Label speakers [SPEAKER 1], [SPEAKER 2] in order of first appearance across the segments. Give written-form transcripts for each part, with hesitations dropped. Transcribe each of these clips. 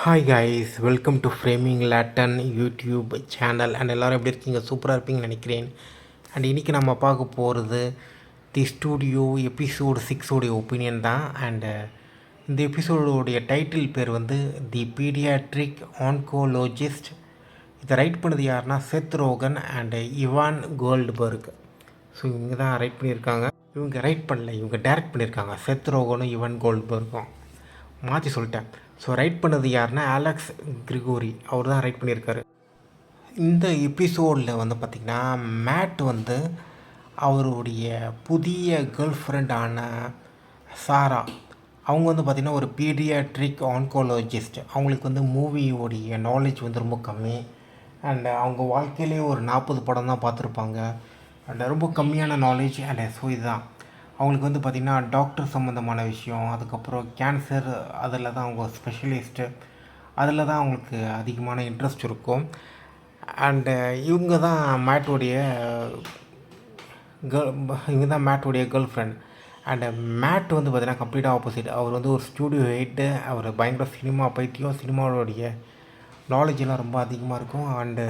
[SPEAKER 1] Hi guys, welcome to framing லேட்டன் YouTube channel. And எல்லோரும் எப்படி இருக்கீங்க? சூப்பராக இருப்பீங்கன்னு நினைக்கிறேன். அண்ட் இன்றைக்கி நம்ம பார்க்க போகிறது தி ஸ்டூடியோ எபிசோடு 6 ஒப்பீனியன் தான். அண்டு இந்த எபிசோடோடைய டைட்டில் பேர் வந்து தி பீடியாட்ரிக் ஆன்கோலோஜிஸ்ட். இதை ரைட் பண்ணது யாருன்னா Seth Rogen and Evan Goldberg. So இவங்க தான் ரைட் பண்ணியிருக்காங்க. இவங்க ரைட் பண்ணல, இவங்க டைரக்ட் பண்ணியிருக்காங்க. செத் ரோகனும் இவான் கோல்ட்பர்க்கும் மாற்றி சொல்லிட்டேன். ஸோ ரைட் பண்ணது யாருன்னா அலெக்ஸ் கிரிகோரி, அவர் தான் ரைட் பண்ணியிருக்காரு. இந்த எபிசோடில் வந்து பார்த்திங்கன்னா மேட் வந்து அவருடைய புதிய கேர்ள் ஃப்ரெண்டான சாரா, அவங்க வந்து பார்த்திங்கன்னா ஒரு பீடியாட்ரிக் ஆன்கோலஜிஸ்ட். அவங்களுக்கு வந்து மூவியோடைய நாலேஜ் வந்து ரொம்ப கம்மி. அண்ட் அவங்க வாழ்க்கையிலே ஒரு 40 படம் தான் பார்த்துருப்பாங்க. அண்ட் ரொம்ப கம்மியான நாலேஜ். அண்ட் ஸோ இதுதான் அவங்களுக்கு வந்து பார்த்திங்கன்னா டாக்டர் சம்மந்தமான விஷயம், அதுக்கப்புறம் கேன்சர், அதில் தான் அவங்க ஸ்பெஷலிஸ்ட்டு, அதில் தான் அவங்களுக்கு அதிகமான இன்ட்ரெஸ்ட் இருக்கும். அண்டு இவங்க தான் மேட்டோடைய கேர்ள் ஃப்ரெண்ட். அண்டு மேட் வந்து பார்த்திங்கன்னா கம்ப்ளீட்டாக ஆப்போசிட். அவர் வந்து ஒரு ஸ்டூடியோ ஹெட்டு. அவர் பயங்கர சினிமா பைத்தியம். சினிமாவோடைய நாலேஜ் எல்லாம் ரொம்ப அதிகமாக இருக்கும். அண்டு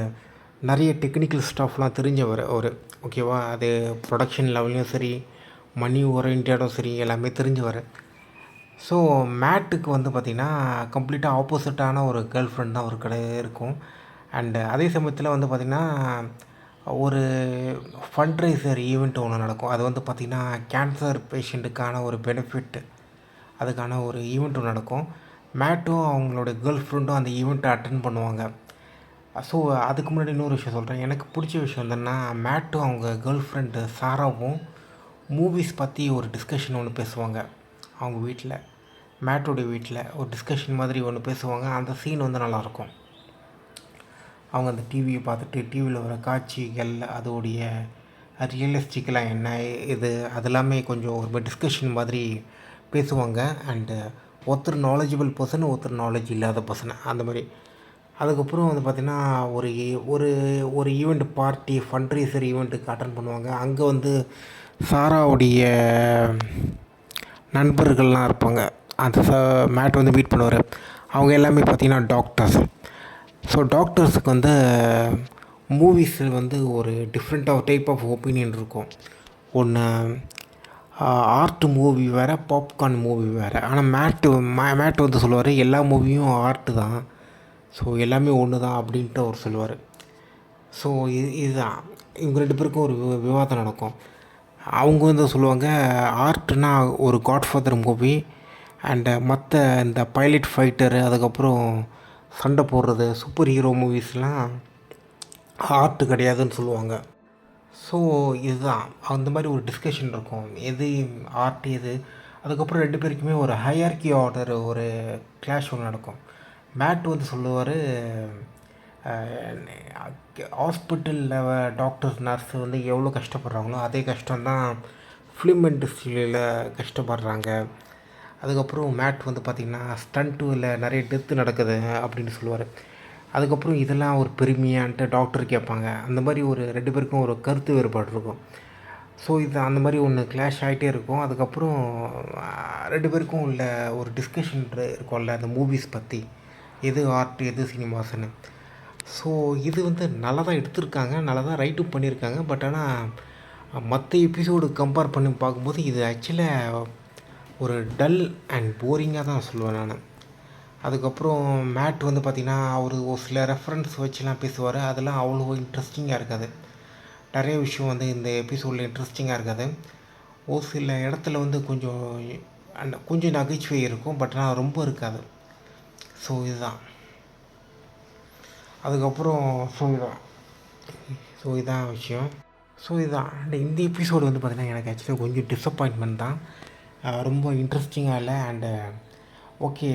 [SPEAKER 1] நிறைய டெக்னிக்கல் ஸ்டாஃப்லாம் தெரிஞ்சவர் அவர், ஓகேவா? அது ப்ரொடக்ஷன் லெவல்லையும் சரி, மணி ஓரியன்டாகவும் சரி, எல்லாமே தெரிஞ்சவர். ஸோ மேட்டுக்கு வந்து பார்த்திங்கன்னா கம்ப்ளீட்டாக ஆப்போசிட்டான ஒரு கேர்ள் ஃப்ரெண்ட் தான் ஒரு கடை இருக்கும். அண்டு அதே சமயத்தில் வந்து பார்த்திங்கன்னா ஒரு ஃபண்ட்ரைசர் ஈவெண்ட் ஒன்று நடக்கும். அது வந்து பார்த்திங்கன்னா கேன்சர் பேஷண்ட்டுக்கான ஒரு பெனிஃபிட், அதுக்கான ஒரு ஈவெண்ட் ஒன்று நடக்கும். மேட்டும் அவங்களோட கேர்ள் ஃப்ரெண்டும் அந்த ஈவெண்ட்டை அட்டென்ட் பண்ணுவாங்க. ஸோ அதுக்கு முன்னாடி இன்னொரு விஷயம் சொல்கிறேன். எனக்கு பிடிச்ச விஷயம் என்னென்னா, மேட்டும் அவங்க கேர்ள் ஃப்ரெண்டு சாராவும் மூவிஸ் பற்றி ஒரு டிஸ்கஷன் ஒன்று பேசுவாங்க. அவங்க வீட்டில், மேட்டோடைய வீட்டில் ஒரு டிஸ்கஷன் மாதிரி ஒன்று பேசுவாங்க. அந்த சீன் வந்து நல்லாயிருக்கும். அவங்க அந்த டிவியை பார்த்துட்டு டிவியில் வர காட்சிகள், அதோடைய ரியலிஸ்டிக்கெலாம் என்ன இது, அதெல்லாமே கொஞ்சம் ஒரு டிஸ்கஷன் மாதிரி பேசுவாங்க. அண்டு ஒருத்தர் நாலேஜபிள் பர்சன், ஒருத்தர் நாலேஜ் இல்லாத பர்சன், அந்த மாதிரி. அதுக்கப்புறம் வந்து பார்த்திங்கன்னா ஒரு ஒரு ஒரு ஈவெண்ட் பார்ட்டி, ஃபண்ட்ரைசர் ஈவெண்ட்டுக்கு அட்டன் பண்ணுவாங்க. அங்கே வந்து சாராவுடைய நண்பர்கள்லாம் இருப்பாங்க. அந்த மேட் வந்து மீட் பண்ணுவார். அவங்க எல்லாமே பார்த்திங்கன்னா டாக்டர்ஸ். ஸோ டாக்டர்ஸுக்கு வந்து மூவிஸில் வந்து ஒரு டிஃப்ரெண்ட் டைப் ஆஃப் ஒப்பீனியன் இருக்கும். ஒன்று ஆர்ட் மூவி வேறு, பாப்கார்ன் மூவி வேறு. ஆனால் மேட் வந்து சொல்லுவார் எல்லா மூவியும் ஆர்ட்டு தான், ஸோ எல்லாமே ஒன்று தான் அப்படின்ட்டு அவர் சொல்லுவார். ஸோ இதுதான் இவங்க 2 பேருக்கும் ஒரு விவாதம் நடக்கும். அவங்க வந்து சொல்லுவாங்க ஆர்ட்னா ஒரு காட்ஃபாதர் மூவி அண்டு மற்ற இந்த பைலட் ஃபைட்டரு, அதுக்கப்புறம் சண்டை போடுறது, சூப்பர் ஹீரோ மூவிஸ்லாம் ஆர்ட்டு கிடையாதுன்னு சொல்லுவாங்க. ஸோ இதுதான் அந்த மாதிரி ஒரு டிஸ்கஷன் இருக்கும், எது ஆர்ட் எது. அதுக்கப்புறம் 2 பேருக்குமே ஒரு ஹையார்கி ஆர்டர், ஒரு கிளாஷ் ஒன்று நடக்கும். மேட் வந்து சொல்லுவார் ஹாஸ்பிட்டலில் டாக்டர்ஸ் நர்ஸு வந்து எவ்வளோ கஷ்டப்படுறாங்களோ அதே கஷ்டம்தான் ஃபிலிம் இண்டஸ்ட்ரியில் கஷ்டப்படுறாங்க. அதுக்கப்புறம் மேட் வந்து பார்த்திங்கன்னா ஸ்டண்ட்டில் நிறைய டெத்து நடக்குது அப்படின்னு சொல்லுவார். அதுக்கப்புறம் இதெல்லாம் ஒரு பெருமையான்ட்டு டாக்டர் கேட்பாங்க. அந்த மாதிரி ஒரு 2 பேருக்கும் ஒரு கருத்து வேறுபாடு இருக்கும். ஸோ இது அந்த மாதிரி ஒன்று கிளாஷ் ஆகிட்டே இருக்கும். அதுக்கப்புறம் 2 பேருக்கும் உள்ள ஒரு டிஸ்கஷன் இருக்கும்ல அந்த மூவிஸ் பற்றி, எது ஆர்ட் எது சினிமாஸ்ன்னு. ஸோ இது வந்து நல்லா தான் எடுத்திருக்காங்க, நல்லா தான் ரைட்டும் பண்ணியிருக்காங்க. பட் ஆனால் மற்ற எபிசோடு கம்பேர் பண்ணி பார்க்கும்போது இது ஆக்சுவலாக ஒரு டல் அண்ட் போரிங்காக தான் சொல்லுவேன் நான். அதுக்கப்புறம் மேட் வந்து பார்த்திங்கன்னா அவர் ஒரு சில ரெஃபரன்ஸ் வச்சுலாம் பேசுவார். அதெல்லாம் அவ்வளோ இன்ட்ரெஸ்டிங்காக இருக்காது. நிறைய விஷயம் வந்து இந்த எபிசோடில் இன்ட்ரெஸ்டிங்காக இருக்காது. ஒரு சில இடத்துல வந்து கொஞ்சம் நகைச்சுவை இருக்கும், பட் ஆனால் ரொம்ப இருக்காது. ஸோ இதுதான். அதுக்கப்புறம் இதான் விஷயம். ஸோ இதுதான் இந்த எபிசோடு வந்து பார்த்திங்கன்னா எனக்கு ஆக்சுவலாக கொஞ்சம் டிஸப்பாயின்மெண்ட் தான். ரொம்ப இன்ட்ரெஸ்டிங்காக இல்லை. அண்டு ஓகே,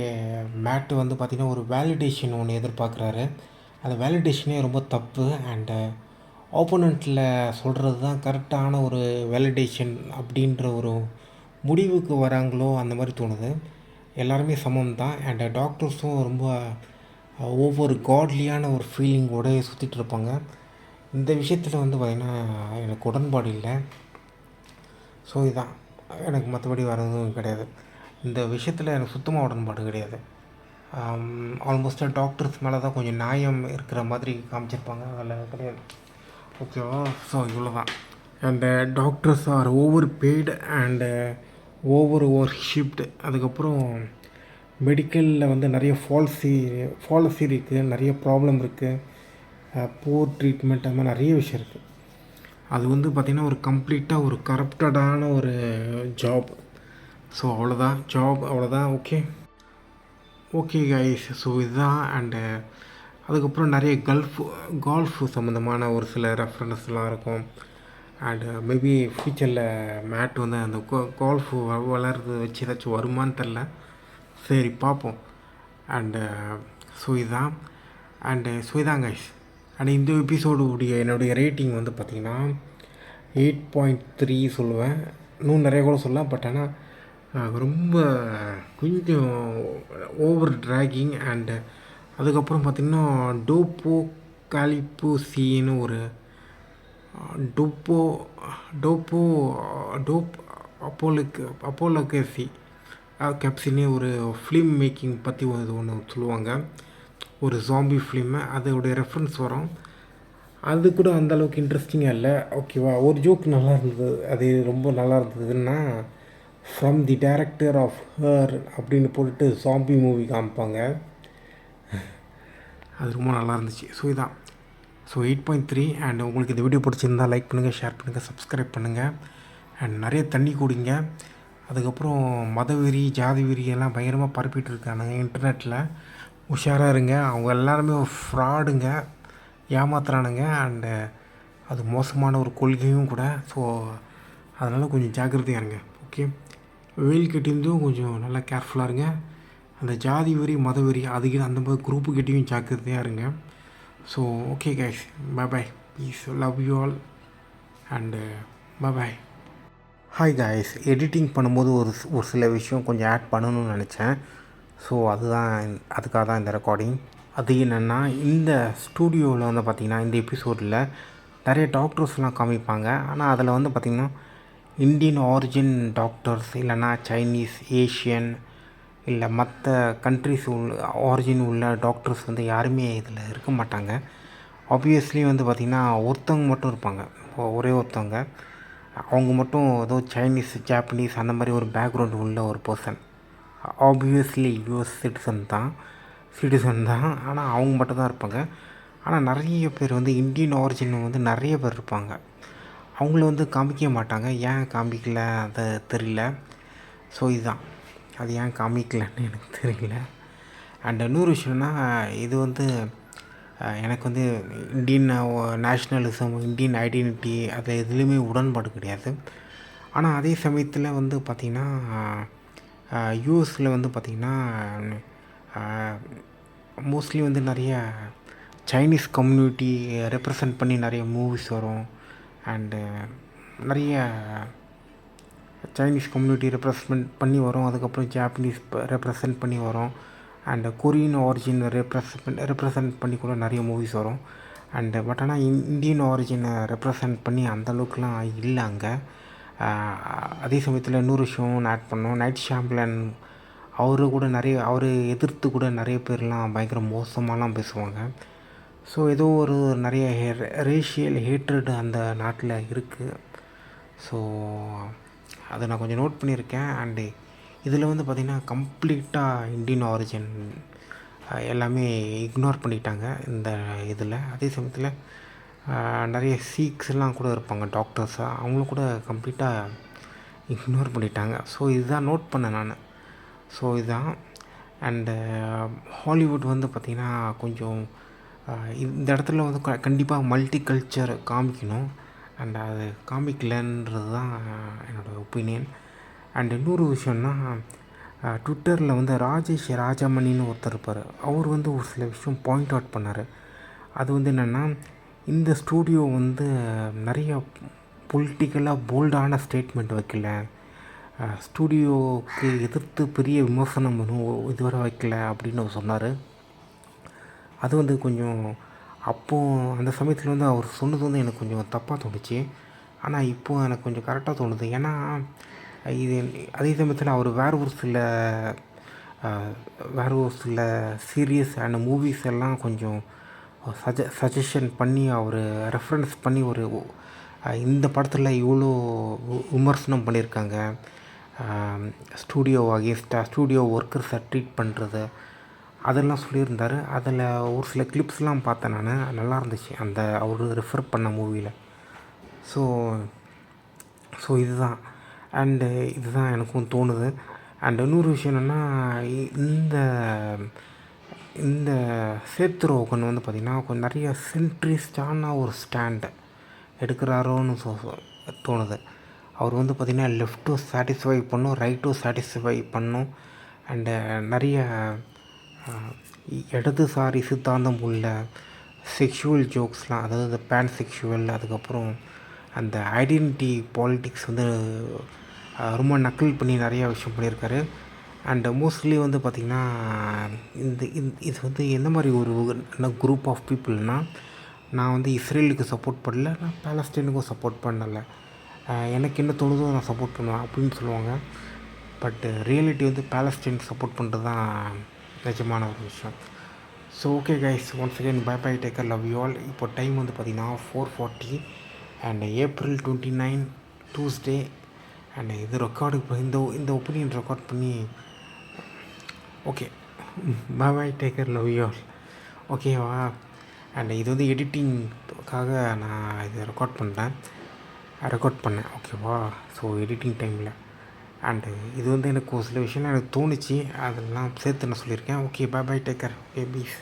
[SPEAKER 1] மேட்டு வந்து பார்த்திங்கன்னா ஒரு வேலிடேஷன் ஒன்று எதிர்பார்க்குறாரு. அந்த வேலிடேஷனே ரொம்ப தப்பு. அண்டு ஆப்போனண்ட்டில் சொல்கிறது தான் கரெக்டான ஒரு வேலிடேஷன் அப்படின்ற ஒரு முடிவுக்கு வராங்களோ அந்த மாதிரி தோணுது. எல்லாருமே சமம் தான். அண்டு டாக்டர்ஸும் ரொம்ப ஒவ்வொரு காட்லியான ஒரு ஃபீலிங்கோடு சுற்றிட்டுருப்பாங்க. இந்த விஷயத்தில் வந்து பார்த்திங்கன்னா எனக்கு உடன்பாடு இல்லை. ஸோ இதுதான் எனக்கு, மற்றபடி வேறு எதுவும் கிடையாது. இந்த விஷயத்தில் எனக்கு சுத்தமாக உடன்பாடு கிடையாது. ஆல்மோஸ்ட்டாக டாக்டர்ஸ் மேலே தான் கொஞ்சம் நியாயம் இருக்கிற மாதிரி காமிச்சிருப்பாங்க, அதில் கிடையாது. ஓகேவா? ஸோ இவ்வளோ தான். And doctors are over paid and over shift. அதுக்கப்புறம் மெடிக்கலில் வந்து நிறைய ஃபாலசி இருக்குது, நிறைய ப்ராப்ளம் இருக்குது, போர் ட்ரீட்மெண்ட், அந்த மாதிரி நிறைய விஷயம் இருக்குது. அது வந்து பார்த்திங்கன்னா ஒரு கம்ப்ளீட்டாக ஒரு கரப்டடான ஒரு ஜாப். ஸோ அவ்வளோதான் ஜாப், அவ்வளோதான். ஓகே கைஸ், ஸோ இதுதான். அண்டு அதுக்கப்புறம் நிறைய கால்ஃப் சம்மந்தமான ஒரு சில ரெஃபரன்ஸ்லாம் இருக்கும். அண்டு மேபி ஃப்யூச்சரில் மேட் வந்து அந்த கால்ஃப் வளர்றது வச்சு ஏதாச்சும் வருமானு தெரில. சரி பார்ப்போம். அண்டு ஸோ இதான் கைஸ். அண்ட் இந்த எபிசோடுடைய என்னுடைய ரேட்டிங் வந்து பார்த்திங்கன்னா 8.3 சொல்லுவேன். இன்னும் நிறைய கூட சொல்லலாம். பட் ஆனால் ரொம்ப கொஞ்சம் ஓவர் ட்ராகிங். அண்டு அதுக்கப்புறம் பார்த்திங்கன்னா டோப்போ காலிப்பூசின்னு ஒரு டோப் அப்போலோகேசி கேப்சினே ஒரு ஃபிலிம் மேக்கிங் பற்றி ஒன்று சொல்லுவாங்க, ஒரு ஜாம்பி ஃபிலிமு. அதோடைய ரெஃபரன்ஸ் வரும். அது கூட அந்தளவுக்கு இன்ட்ரெஸ்டிங்காக இல்லை. ஓகேவா? ஒரு ஜோக் நல்லா இருந்தது, அது ரொம்ப நல்லா இருந்ததுன்னா from the director of her அப்படின்னு போட்டுட்டு ஜாம்பி மூவி காமிப்பாங்க. அது ரொம்ப நல்லா இருந்துச்சு. ஸோ இதான். ஸோ 8.3. அண்ட் உங்களுக்கு இந்த வீடியோ பிடிச்சிருந்தா லைக் பண்ணுங்கள், ஷேர் பண்ணுங்கள், சப்ஸ்கிரைப் பண்ணுங்கள். அண்ட் நிறைய தண்ணி குடிங்க. அதுக்கப்புறம் மதவெறி ஜாதி வெறி எல்லாம் பயங்கரமாக பரப்பிட்டு இருக்கானுங்க இன்டர்நெட்டில். உஷாராக இருங்க. அவங்க எல்லாருமே ஃப்ராடுங்க, ஏமாத்துறானுங்க. அண்டு அது மோசமான ஒரு கொள்கையும் கூட. ஸோ அதனால் கொஞ்சம் ஜாக்கிரதையாக இருங்க. ஓகே? வெயில் கிட்டேருந்தும் கொஞ்சம் நல்லா கேர்ஃபுல்லாக இருங்க. அந்த ஜாதி வெறி மதவெறி அதுக்கு அந்த மாதிரி குரூப்பு கிட்டேயும் ஜாக்கிரதையாக இருங்க. So okay guys, bye. Please love you all and bye. Hi guys, editing பண்ணும்போது ஒரு சில விஷயம் கொஞ்சம் ஆட் பண்ணணும்னு நினச்சேன். ஸோ அதுக்காக தான் இந்த ரெக்கார்டிங். அது என்னென்னா, இந்த ஸ்டூடியோவில் வந்து பார்த்திங்கன்னா இந்த எபிசோடில் நிறைய டாக்டர்ஸ்லாம் காமிப்பாங்க. ஆனால் அதில் வந்து பார்த்திங்கன்னா இந்தியன் ஆரிஜின் டாக்டர்ஸ், இல்லைனா சைனீஸ், ஏஷியன், இல்லை மற்ற கண்ட்ரிஸ் ஆரிஜின் உள்ள டாக்டர்ஸ் வந்து யாருமே இதில் இருக்க மாட்டாங்க. ஆப்வியஸ்லி வந்து பார்த்திங்கன்னா ஒருத்தவங்க மட்டும் இருப்பாங்க, ஒரே ஒருத்தவங்க. அவங்க மட்டும் ஏதோ சைனீஸ், ஜாப்பனீஸ் அந்த மாதிரி ஒரு பேக்ரவுண்டு உள்ள ஒரு பர்சன். ஆப்வியஸ்லி யூஎஸ் சிட்டிசன் தான். ஆனால் அவங்க மட்டும் தான் இருப்பாங்க. ஆனால் நிறைய பேர் வந்து இந்தியன் ஆரிஜின் வந்து நிறைய பேர் இருப்பாங்க. அவங்கள வந்து காமிக்க மாட்டாங்க. ஏன் காமிக்கல அது தெரியல. ஸோ இதுதான், அது ஏன் காமிக்கலன்னு எனக்கு தெரியல. அண்ட் இன்னொரு விஷயம்னா, இது வந்து எனக்கு வந்து இந்தியன் நேஷ்னலிசம், இந்தியன் ஐடென்டிட்டி அது எதுலேயுமே உடன்பாடு கிடையாது. ஆனால் அதே சமயத்தில் வந்து பார்த்திங்கன்னா யூஎஸில் வந்து பார்த்திங்கன்னா மோஸ்ட்லி வந்து நிறைய சைனீஸ் கம்யூனிட்டி ரெப்ரசன்ட் பண்ணி நிறைய மூவிஸ் வரும். அண்டு நிறைய சைனீஸ் கம்யூனிட்டி ரெப்ரசன்ட் பண்ணி வரும். அதுக்கப்புறம் ஜாப்பனீஸ் ரெப்ரசன்ட் பண்ணி வரும். அண்டு கொரியன் ஆரிஜின் ரெப்ரசன்ட் பண்ணி கூட நிறைய மூவிஸ் வரும். அண்டு பட் ஆனால் இந்தியன் ஆரிஜினை ரெப்ரசன்ட் பண்ணி அந்தளவுக்குலாம் இல்லை அங்கே. அதே சமயத்தில் இன்னொரு விஷயம் ஆட் பண்ணோம், நைட் ஷாம்ப்ளன். அவரை எதிர்த்து கூட நிறைய பேர்லாம் பயங்கர மோசமாலாம் பேசுவாங்க. ஸோ ஏதோ ஒரு நிறைய ரேஷியல் ஹேட்ரட் அந்த நாட்டில் இருக்குது. ஸோ அதை நான் கொஞ்சம் நோட் பண்ணியிருக்கேன். அண்டு இதில் வந்து பார்த்திங்கன்னா கம்ப்ளீட்டாக இந்தியன் ஆரிஜின் எல்லாமே இக்னோர் பண்ணிட்டாங்க இந்த இதில். அதே சமயத்தில் நிறைய சீக்ஸ்லாம் கூட இருப்பாங்க டாக்டர்ஸாக, அவங்களும் கூட கம்ப்ளீட்டாக இக்னோர் பண்ணிட்டாங்க. ஸோ இதுதான் நோட் பண்ணேன் நான். ஸோ இதுதான். அண்டு ஹாலிவுட் வந்து பார்த்திங்கன்னா கொஞ்சம் இந்த இடத்துல வந்து கண்டிப்பாக மல்டி கல்ச்சர் காமிக்கணும். அண்ட் அது காமிக்கலன்றது தான் என்னோடய ஒப்பீனியன். அண்ட் இன்னொரு விஷயம்னா, ட்விட்டரில் வந்து ராஜேஷ் ராஜமணின்னு ஒருத்தர் இருப்பார். அவர் வந்து ஒரு சில விஷயம் பாயிண்ட் அவுட் பண்ணார். அது வந்து என்னென்னா, இந்த ஸ்டூடியோ வந்து நிறைய பொலிட்டிக்கலாக போல்டான ஸ்டேட்மெண்ட் வைக்கல, ஸ்டூடியோவுக்கு எதிர்த்து பெரிய விமர்சனம் இதுவரை வைக்கல அப்படின்னு அவர் சொன்னார். அது வந்து கொஞ்சம் அப்போது அந்த சமயத்தில் வந்து அவர் சொன்னது வந்து எனக்கு கொஞ்சம் தப்பாக தோணுச்சு. ஆனால் இப்போது எனக்கு கொஞ்சம் கரெக்டாக தோணுது. ஏன்னா இது அதே சமயத்தில் அவர் வேறு ஒரு சில வேறு ஒரு சில சீரியஸ் அண்ட் மூவிஸ் எல்லாம் கொஞ்சம் சஜஷன் பண்ணி அவர் ரெஃபரன்ஸ் பண்ணி ஒரு இந்த படத்தில் இவ்வளோ விமர்சனம் பண்ணியிருக்காங்க. ஸ்டூடியோ அகேன்ஸ்டாக ஸ்டூடியோ ஒர்க்கர்ஸை ட்ரீட் பண்ணுறது அதெல்லாம் சொல்லியிருந்தார். அதில் ஒரு சில கிளிப்ஸ்லாம் பார்த்தேன் நான். நல்லா இருந்துச்சு அந்த அவர் ரெஃபர் பண்ண மூவியில். ஸோ இதுதான் இதுதான் எனக்கும் தோணுது. அண்ட் இன்னொரு விஷயம் என்னென்னா, இந்த இந்த சேத் ரோகன் வந்து பார்த்திங்கன்னா கொஞ்சம் நிறைய சென்ட்ரிஸ்டான ஒரு ஸ்டாண்டை எடுக்கிறாரோன்னு தோணுது. அவர் வந்து பார்த்திங்கன்னா லெஃப்ட்டும் சாட்டிஸ்ஃபை பண்ணும், ரைட்டும் சாட்டிஸ்ஃபை பண்ணும். அண்டு நிறைய இடதுசாரி சித்தாந்தம் உள்ள செக்ஷுவல் ஜோக்ஸ்லாம், அதாவது இந்த பேன் செக்ஷுவல், அதுக்கப்புறம் அந்த ஐடென்டிட்டி பாலிட்டிக்ஸ் வந்து ரொம்ப நக்கல் பண்ணி நிறையா விஷயம் பண்ணியிருக்காரு. அண்டு மோஸ்ட்லி வந்து பார்த்திங்கன்னா இது வந்து எந்த மாதிரி ஒரு குரூப் ஆஃப் பீப்புள்னால், நான் வந்து இஸ்ரேலுக்கு சப்போர்ட் பண்ணல, நான் பாலஸ்டைனுக்கும் சப்போர்ட் பண்ணலை, எனக்கு என்ன தோணுதோ நான் சப்போர்ட் பண்ணுவேன் அப்படின்னு சொல்லுவாங்க. பட் ரியாலிட்டி வந்து பாலஸ்டைனுக்கு சப்போர்ட் பண்ணுறது தான் நிஜமான ஒரு விஷயம். So okay guys, once again bye bye, take care, love you all. இப்போ டைம் வந்து பார்த்திங்கன்னா 4:40 அண்ட் April 29 Tuesday. அண்ட் இது ரெக்கார்டு இந்த ஒப்பீனியன் ரெக்கார்ட் பண்ணி okay bye bye, take care, love you all. ஓகேவா? அண்ட் இது வந்து எடிட்டிங்காக நான் இதை ரெக்கார்ட் பண்ணேன். ஓகேவா? ஸோ எடிட்டிங் டைமில் அண்டு இது வந்து எனக்கு ஒரு சில விஷயம் எனக்கு தோணுச்சு, அதெல்லாம் சேர்த்து நான் சொல்லியிருக்கேன். Okay bye bye, take care, babies.